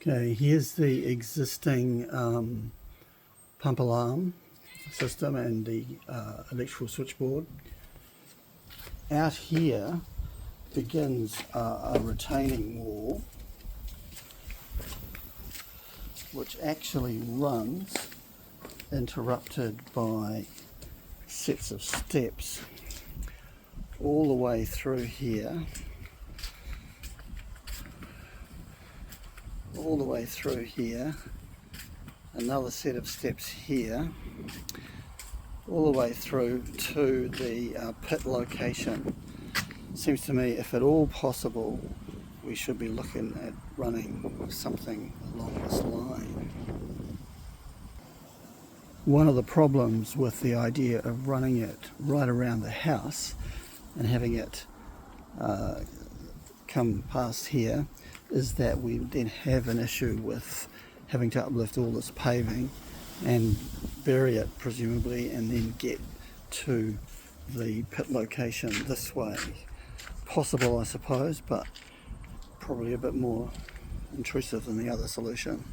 Okay, here's the existing pump alarm system and the electrical switchboard. Out here begins a retaining wall which actually runs interrupted by sets of steps all the way through here, another set of steps here, all the way through to the pit location. Seems to me, if at all possible, we should be looking at running something along this line. One of the problems with the idea of running it right around the house and having it come past here is that we then have an issue with having to uplift all this paving and bury it presumably, and then get to the pit location this way. Possible, I suppose, but probably a bit more intrusive than the other solution.